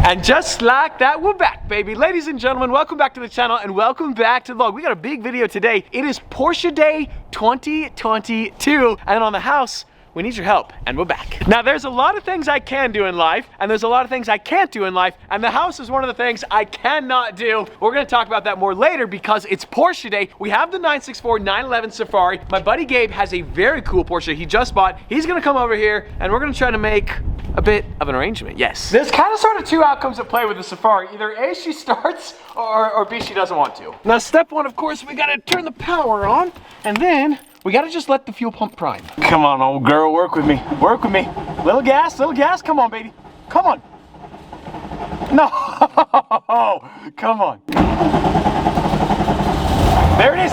And just like that, we're back, baby. Ladies and gentlemen, welcome back to the channel and welcome back to the vlog. We got a big video today. It is Porsche Day 2022, and on the house, we need your help, and we're back. Now, there's a lot of things I can do in life, and there's a lot of things I can't do in life, and the house is one of the things I cannot do. We're gonna talk about that more later because it's Porsche Day. We have the 964 911 Safari. My buddy Gabe has a very cool Porsche he just bought. He's gonna come over here, and we're gonna try to make a bit of an arrangement, yes. There's kind of sort of two outcomes at play with the Safari. Either A, she starts, or B, she doesn't want to. Now, step one, of course, we gotta turn the power on, and then we gotta just let the fuel pump prime. Come on, old girl, work with me. Work with me. Little gas, come on, baby. Come on. No, come on. There it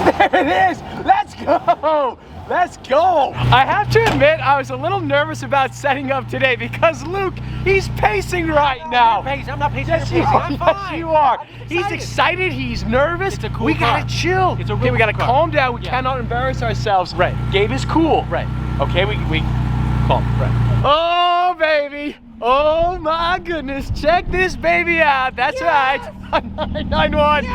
is. Let's go. Let's go. I have to admit, I was a little nervous about setting up today because Luke, he's pacing right now. I'm not pacing. Yes, you are. Yes, you are. He's excited. He's nervous. It's a cool We gotta chill. It's a okay, we gotta calm down. We cannot embarrass ourselves. Right. Gabe is cool. Right. Okay, we calm. Right. Oh, baby. Oh my goodness. Check this baby out. That's right. 991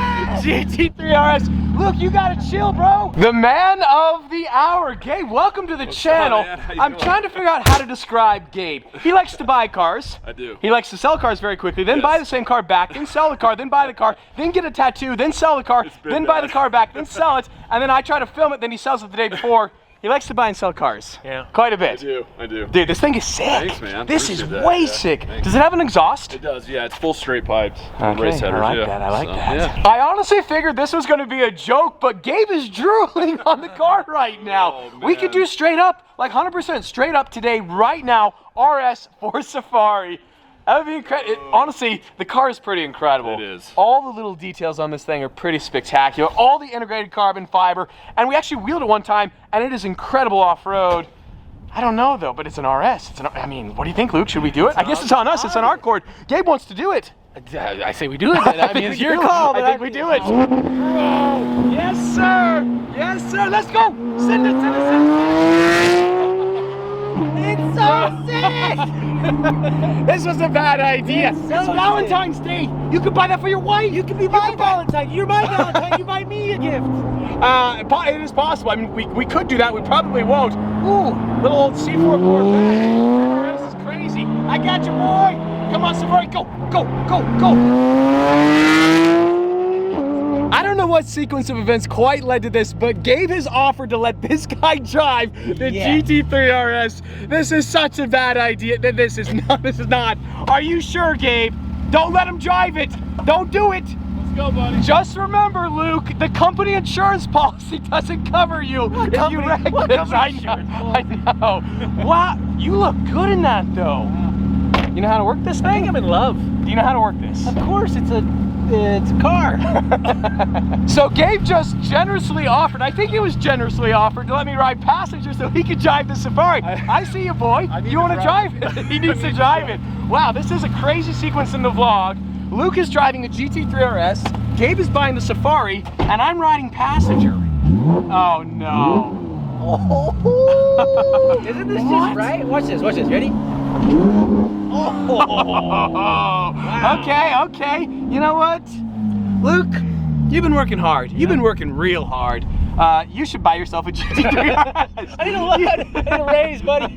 GT3 RS. Look, you gotta chill, bro. The man of the hour, Gabe. Welcome to the channel. I'm trying to figure out how to describe Gabe. He likes to buy cars. I do. He likes to sell cars very quickly, then buy the same car back, then sell the car, then buy the car, then get a tattoo, then sell the car, then buy the car back, then sell it, and then I try to film it, then he sells it the day before. He likes to buy and sell cars. Yeah. Quite a bit. I do. Dude, this thing is sick. Thanks, man. This is Appreciate that. way Yeah, sick. thanks. Does it have an exhaust? It does, yeah. It's full straight pipes. Okay, Race headers, I like yeah. that. I like So, that. yeah. I honestly figured this was going to be a joke, but Gabe is drooling on the car right now. Oh, We could man. do straight up, like 100% straight up today, right now, RS for Safari. That would be incredible. Honestly, the car is pretty incredible. It is. All the little details on this thing are pretty spectacular. All the integrated carbon fiber, and we actually wheeled it one time, and it is incredible off-road. I don't know though, but it's an RS. I mean, what do you think, Luke? Should we do it? I guess it's on us. It's on our court. Gabe wants to do it. I say we do it. Then. I mean, it's your call. I think we do it. Yes, sir. Yes, sir. Let's go. Send it. It's so sick. This was a bad idea. It's Valentine's Day. You could buy that for your wife. You could be my Valentine. You're my Valentine. You buy me a gift. It is possible. I mean, we could do that. We probably won't. Ooh, little old C4 core back. This is crazy. I got you, boy. Come on, Safari. Go. I don't know what sequence of events quite led to this, but Gabe has offered to let this guy drive the GT3 RS. This is such a bad idea. This is not. Are you sure, Gabe? Don't let him drive it. Don't do it. Let's go, buddy. Just remember, Luke, the company insurance policy doesn't cover you if you wreck this. I know. Wow, you look good in that, though. You know how to work this thing? I think I'm in love. Do you know how to work this? Of course, it's a car. So Gabe just generously offered, I think it was generously offered, to let me ride passenger so he could drive the Safari. I see you, boy. You want to drive it? He needs to drive it. Wow, this is a crazy sequence in the vlog. Luke is driving a GT3 RS, Gabe is buying the Safari, and I'm riding passenger. Oh no. Isn't this just right? Watch this. Ready? Wow. Okay. You know what? Luke, you've been working hard. You've been working real hard. You should buy yourself a GT3 RS. I need a raise, buddy.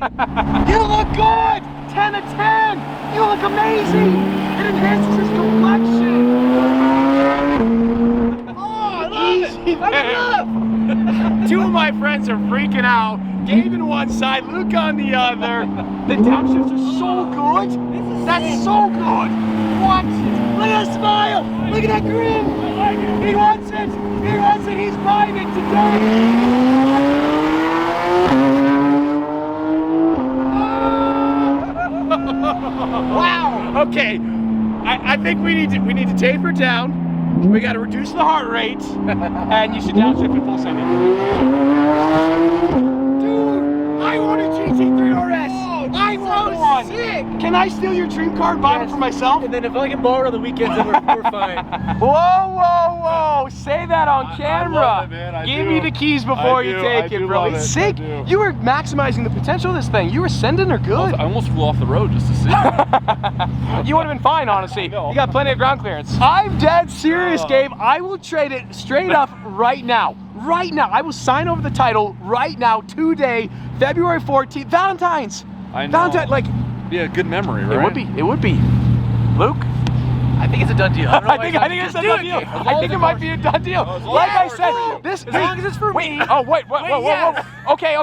You look good! 10 of 10! You look amazing! It enhances his complexion! Oh, I love it! Two of my friends are freaking out. Gabe on one side, Luke on the other. The downshifts are so good. That's so good. What? Look at that smile. Look at that grin. He wants it. He wants it. He's buying it today. Wow. Okay. I think we need to taper down. We got to reduce the heart rate, and you should downshift at full sending. Dude, I want a GT3 RS. I want one. on. Sick. Can I steal your dream car and buy one for myself? And then if I can borrow it on the weekends, then we're fine. Whoa, whoa, whoa. Say that on camera. I love it, man. Give me the keys before you take it, bro. It's sick. You were maximizing the potential of this thing. You were sending her good. I almost flew off the road just to see. You would have been fine, honestly. No. You got plenty of ground clearance. I'm dead serious, Gabe. I will trade it straight up right now. Right now. I will sign over the title right now, today, February 14th. Valentine's. I know. Valentine, like, Be a good memory, right? it would be. It would be. Luke? I think it's a done deal. I I think it's a done deal. I think it might be a done deal. Like I said, this as long as it's for me. Oh wait, whoa. Okay.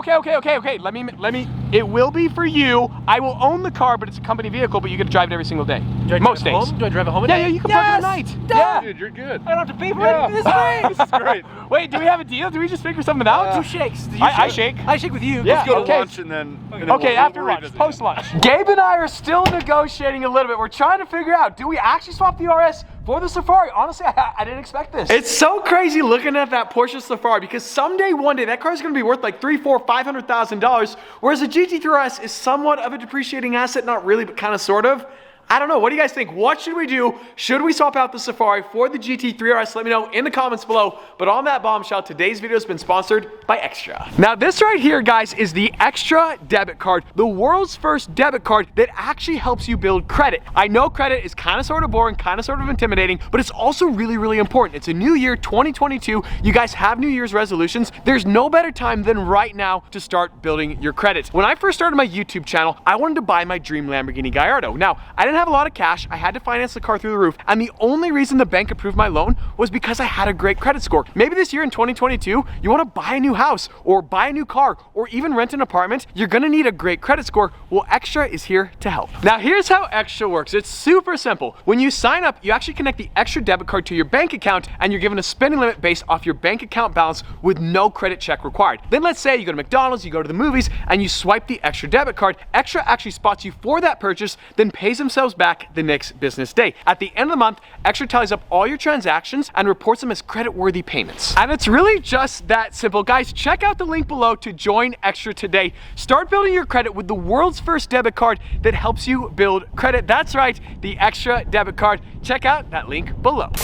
Let me. It will be for you. I will own the car, but it's a company vehicle. But you get to drive it every single day. Most days. Home? Do I drive it home at Yeah, night? yeah. You can park it at night. Yeah. Dude, you're good. I don't have to pay for Yeah. it. This is great. This is great. Wait, do we have a deal? Do we just figure something out? Two shakes. Do you I shake. I shake with you. Yeah. Let's go to Okay. lunch and then Okay, after we'll lunch, revisit it. post lunch. Gabe and I are still negotiating a little bit. We're trying to figure out, do we actually swap the RS for the Safari? Honestly, I didn't expect this. It's so crazy looking at that Porsche Safari because someday, one day, that car is going to be worth like $300,000, $400,000, $500,000, whereas the GT3 RS is somewhat of a depreciating asset, not really, but kind of sort of. I don't know. What do you guys think? What should we do? Should we swap out the Safari for the GT3 RS? Let me know in the comments below. But on that bombshell, today's video has been sponsored by Extra. Now, this right here, guys, is the Extra debit card, the world's first debit card that actually helps you build credit. I know credit is kind of sort of boring, kind of sort of intimidating, but it's also really, really important. It's a new year, 2022. You guys have New Year's resolutions. There's no better time than right now to start building your credit. When I first started my YouTube channel, I wanted to buy my dream Lamborghini Gallardo. Now, I didn't have a lot of cash. I had to finance the car through the roof. And the only reason the bank approved my loan was because I had a great credit score. Maybe this year in 2022, you want to buy a new house or buy a new car or even rent an apartment. You're going to need a great credit score. Well, Extra is here to help. Now, here's how Extra works. It's super simple. When you sign up, you actually connect the Extra debit card to your bank account and you're given a spending limit based off your bank account balance with no credit check required. Then let's say you go to McDonald's, you go to the movies, and you swipe the Extra debit card. Extra actually spots you for that purchase, then pays themselves back the next business day. At the end of the month, Extra tallies up all your transactions and reports them as credit-worthy payments. And it's really just that simple. Guys, check out the link below to join Extra today. Start building your credit with the world's first debit card that helps you build credit. That's right, the Extra debit card. Check out that link below. This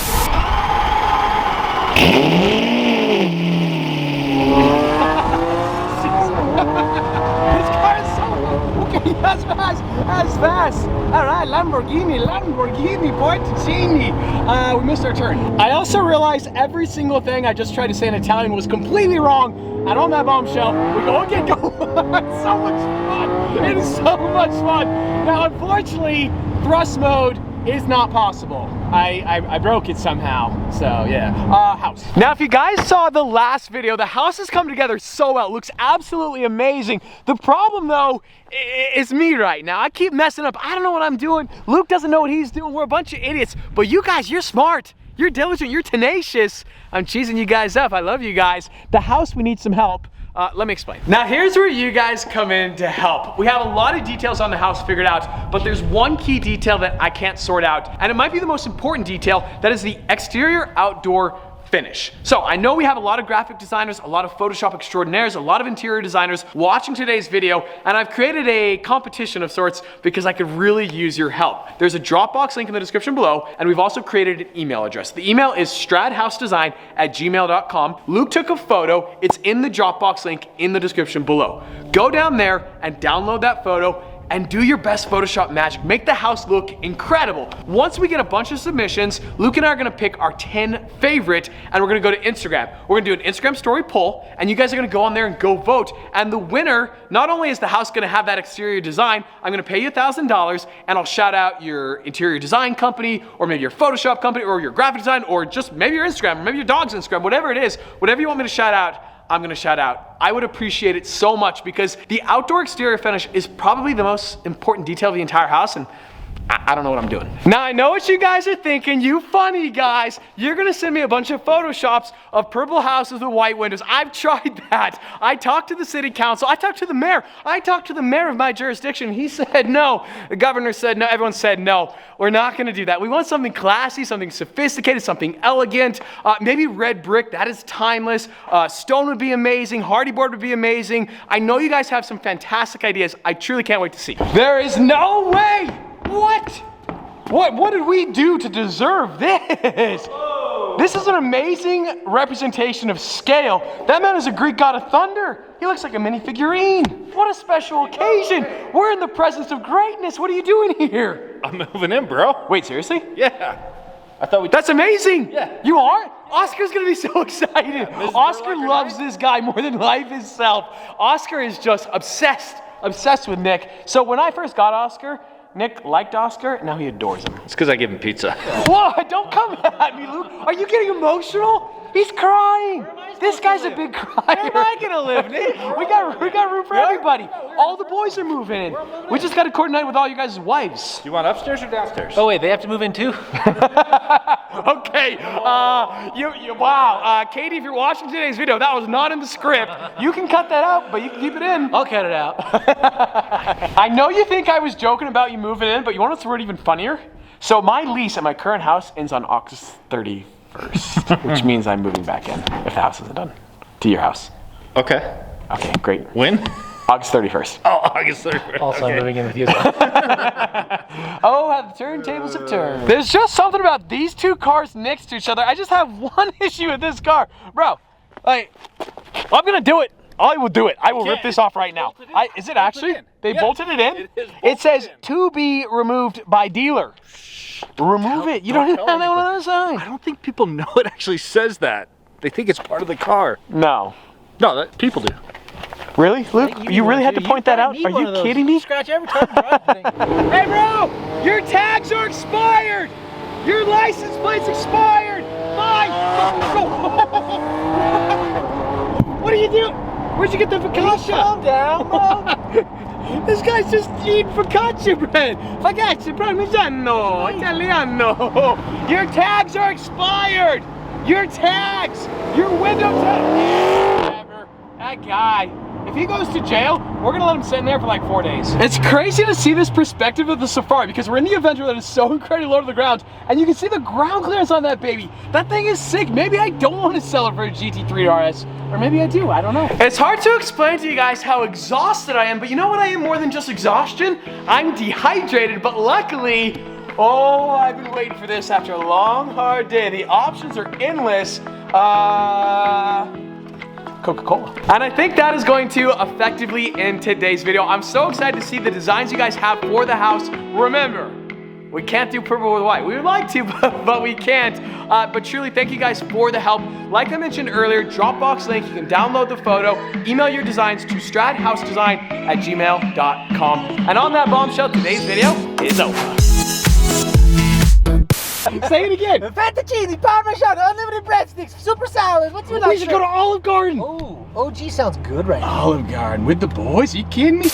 car is so okay. That's fast. That's fast. All right, Lamborghini, Porticini. We missed our turn. I also realized every single thing I just tried to say in Italian was completely wrong. And on that bombshell, we go again. Go. It's so much fun. It is so much fun. Now, unfortunately, thrust mode is not possible. I broke it somehow, so yeah. House. Now, if you guys saw the last video, the house has come together so well. It looks absolutely amazing. The problem, though, is me right now. I keep messing up. I don't know what I'm doing. Luke doesn't know what he's doing. We're a bunch of idiots. But you guys, you're smart. You're diligent. You're tenacious. I'm cheesing you guys up. I love you guys. The house, we need some help. Let me explain. Now, here's where you guys come in to help. We have a lot of details on the house figured out, but there's one key detail that I can't sort out, and it might be the most important detail. That is the exterior outdoor finish. So I know we have a lot of graphic designers, a lot of Photoshop extraordinaires, a lot of interior designers watching today's video, and I've created a competition of sorts because I could really use your help. There's a Dropbox link in the description below, and we've also created an email address. The email is stradhousedesign@gmail.com. Luke took a photo. It's in the Dropbox link in the description below. Go down there and download that photo and do your best Photoshop magic. Make the house look incredible. Once we get a bunch of submissions, Luke and I are gonna pick our 10 favorite, and we're gonna go to Instagram. We're gonna do an Instagram story poll, and you guys are gonna go on there and go vote. And the winner, not only is the house gonna have that exterior design, I'm gonna pay you $1,000, and I'll shout out your interior design company, or maybe your Photoshop company, or your graphic design, or just maybe your Instagram, or maybe your dog's Instagram, whatever it is, whatever you want me to shout out, I'm gonna shout out. I would appreciate it so much because the outdoor exterior finish is probably the most important detail of the entire house, and I don't know what I'm doing. Now I know what you guys are thinking, you funny guys. You're gonna send me a bunch of photoshops of purple houses with white windows. I've tried that. I talked to the city council, I talked to the mayor. I talked to the mayor of my jurisdiction. He said no. The governor said no. Everyone said no. We're not gonna do that. We want something classy, something sophisticated, something elegant. Maybe red brick, that is timeless. Stone would be amazing. Hardy board would be amazing. I know you guys have some fantastic ideas. I truly can't wait to see. There is no way. What did we do to deserve this? Whoa. This is an amazing representation of scale. That man is a Greek god of thunder. He looks like a mini figurine. What a special occasion. We're in the presence of greatness. What are you doing here? I'm moving in, bro. Wait, seriously? Yeah. I thought we. That's amazing. Yeah. You are? Oscar's gonna be so excited. Yeah, Oscar loves this guy more than life itself. Oscar is just obsessed with Nick. So when I first got Oscar, Nick liked Oscar, now he adores him. It's because I gave him pizza. What? Don't come at me, Luke. Are you getting emotional? He's crying. This guy's a big crier. Where am I gonna live, Nick? We got room for everybody. All the boys are moving in. We just gotta coordinate with all you guys' wives. You want upstairs or downstairs? Oh wait, they have to move in too? Okay, wow. Katie, if you're watching today's video, that was not in the script. You can cut that out, but you can keep it in. I'll cut it out. I know you think I was joking about you moving in, but you want to throw it even funnier? So my lease at my current house ends on August 31st, which means I'm moving back in if the house isn't done. To your house. Okay. Okay, great. When? August 31st. Oh, August 31st. Also, I'm moving in with you. Oh, how the turntables have turned. There's just something about these two cars next to each other. I just have one issue with this car. Bro, like, I'm gonna do it. I will do it. I will rip this off right now. Is it actually? They bolted it in? It says to be removed by dealer. Remove it. You don't even have that one on the side. I don't think people know it actually says that. They think it's part of the car. No. No, people do. Really, Luke? You really had to point that out? Are you kidding me? Scratch every time you drive the thing. Hey, bro! Your tags are expired! Your license plate's expired! Bye! What are you doing? Where'd you get the focaccia? Calm down, bro. This guy's just eating focaccia bread. Focaccia parmigiano, italiano. Your tags are expired. Your tags. Your window tags. Whatever. That guy. If he goes to jail, we're gonna let him sit in there for like 4 days. It's crazy to see this perspective of the Safari because we're in the Avenger that is so incredibly low to the ground, and you can see the ground clearance on that baby. That thing is sick. Maybe I don't want to sell it for a GT3 RS, or maybe I do. I don't know. It's hard to explain to you guys how exhausted I am, but you know what I am more than just exhaustion? I'm dehydrated, but luckily, oh, I've been waiting for this after a long, hard day. The options are endless. Coca-Cola. And I think that is going to effectively end today's video. I'm so excited to see the designs you guys have for the house. Remember, we can't do purple with white. We would like to, but we can't. But truly, thank you guys for the help. Like I mentioned earlier, Dropbox link, you can download the photo, email your designs to stradhousedesign@gmail.com. And on that bombshell, today's video is over. Say it again. Fettuccine, Parmesan, unlimited breadsticks, super salads. What's your We should go to Olive Garden. Oh, OG sounds good right now. Olive Garden with the boys? Are you kidding me?